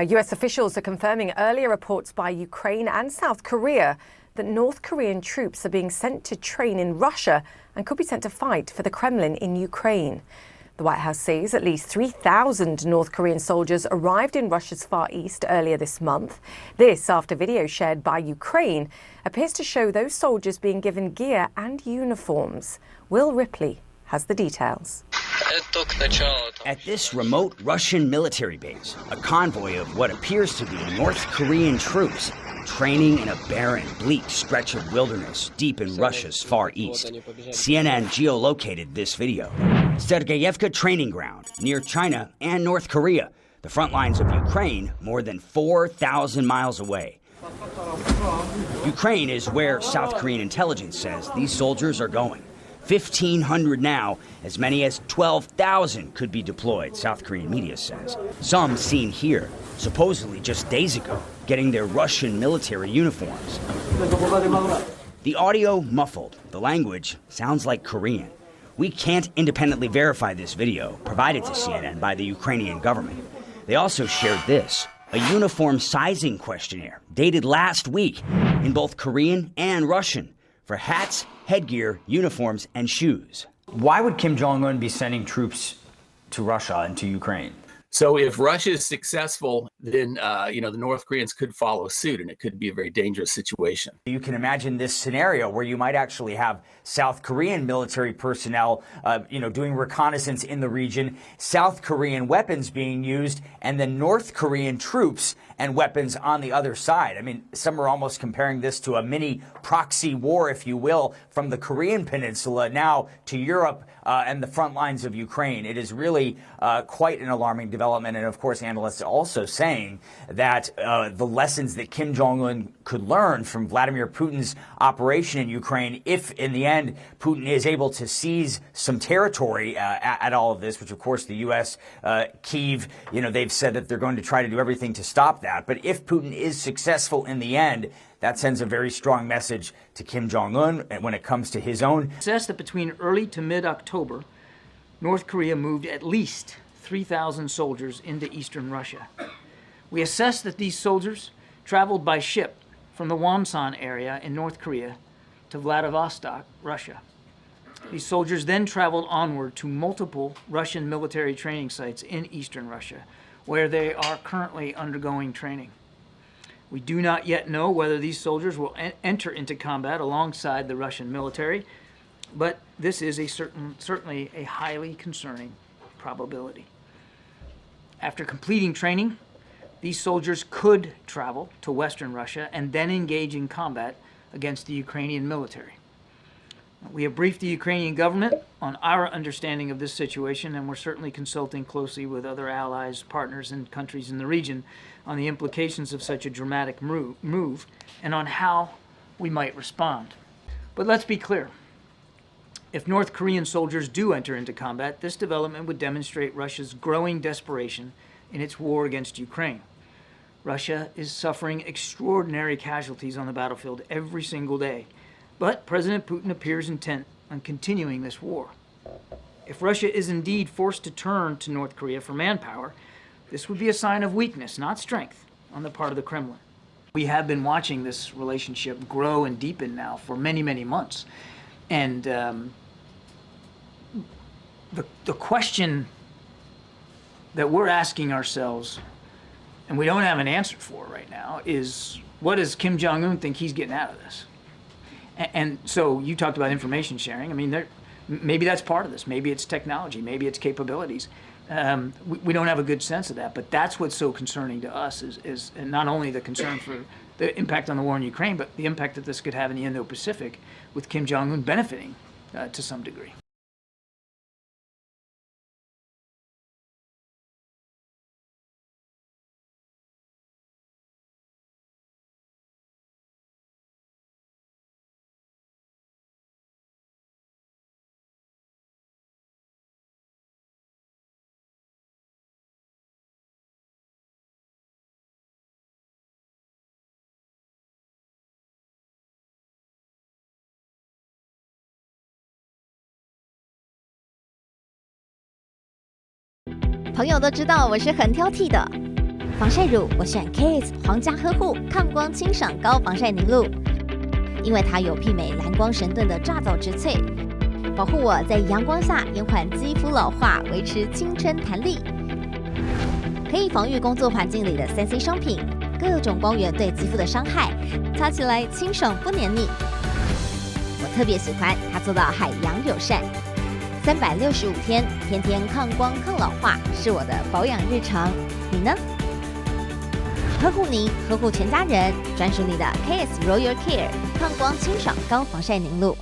US officials are confirming earlier reports by Ukraine and South Korea that North Korean troops are being sent to train in Russia and could be sent to fight for the Kremlin in Ukraine. The White House says at least 3,000 North Korean soldiers arrived in Russia's Far East earlier this month. This after video shared by Ukraine appears to show those soldiers being given gear and uniforms. Will Ripley has the details. At this remote Russian military base, a convoy of what appears to be North Korean troops training in a barren, bleak stretch of wilderness deep in Russia's Far East. CNN geolocated this video. Sergeyevka Training Ground, near China and North Korea, the front lines of Ukraine more than 4,000 miles away. Ukraine is where South Korean intelligence says these soldiers are going. 1,500 now, as many as 12,000 could be deployed, South Korean media says. Some seen here, supposedly just days ago, getting their Russian military uniforms. The audio muffled. The language sounds like Korean. We can't independently verify this video, provided to CNN by the Ukrainian government. They also shared this, a uniform sizing questionnaire dated last week in both Korean and Russian for hats, headgear, uniforms, and shoes. Why would Kim Jong-un be sending troops to Russia and to Ukraine? So if Russia is successful, then the North Koreans could follow suit, and it could be a very dangerous situation. You can imagine this scenario where you might actually have South Korean military personnel, doing reconnaissance in the region, South Korean weapons being used, and then North Korean troops and weapons on the other side. I mean, some are almost comparing this to a mini proxy war, if you will, from the Korean Peninsula now to Europe and the front lines of Ukraine. It is really quite an alarming development. And of course, analysts are also saying that the lessons that Kim Jong-un could learn from Vladimir Putin's operation in Ukraine, if in the end Putin is able to seize some territory at all of this, which of course the U.S., Kyiv, they've said that they're going to try to do everything to stop that. But if Putin is successful in the end, that sends a very strong message to Kim Jong-un when it comes to his own. It says that between early to mid-October, North Korea moved at least 3,000 soldiers into eastern Russia. We assess that these soldiers traveled by ship from the Wonsan area in North Korea to Vladivostok, Russia. These soldiers then traveled onward to multiple Russian military training sites in eastern Russia, where they are currently undergoing training. We do not yet know whether these soldiers will enter into combat alongside the Russian military, but this is certainly a highly concerning probability. After completing training, these soldiers could travel to Western Russia and then engage in combat against the Ukrainian military. We have briefed the Ukrainian government on our understanding of this situation, and we're certainly consulting closely with other allies, partners, and countries in the region on the implications of such a dramatic move and on how we might respond. But let's be clear. If North Korean soldiers do enter into combat, this development would demonstrate Russia's growing desperation in its war against Ukraine. Russia is suffering extraordinary casualties on the battlefield every single day. But President Putin appears intent on continuing this war. If Russia is indeed forced to turn to North Korea for manpower, this would be a sign of weakness, not strength, on the part of the Kremlin. We have been watching this relationship grow and deepen now for many, many months. And the question that we're asking ourselves, and we don't have an answer for right now, is what does Kim Jong-un think he's getting out of this? And so you talked about information sharing. I mean, maybe that's part of this. Maybe it's technology. Maybe it's capabilities. We don't have a good sense of that. But that's what's so concerning to us is not only the concern for the impact on the war in Ukraine, but the impact that this could have in the Indo-Pacific with Kim Jong-un benefiting to some degree.朋友都知道我是很挑剔的，防晒乳我选 KS 皇家呵护抗光清爽高防晒凝露，因为它有媲美蓝光神盾的皂植萃，保护我在阳光下延缓肌肤老化，维持青春弹力。可以防御工作环境里的3C 商品，各种光源对肌肤的伤害，擦起来清爽不黏腻。我特别喜欢它做到海洋友善，365天，天天抗光抗老化，是我的保养日常。你呢？呵护您，呵护全家人，专属你的 KS Royal Care 抗光清爽高防晒凝露。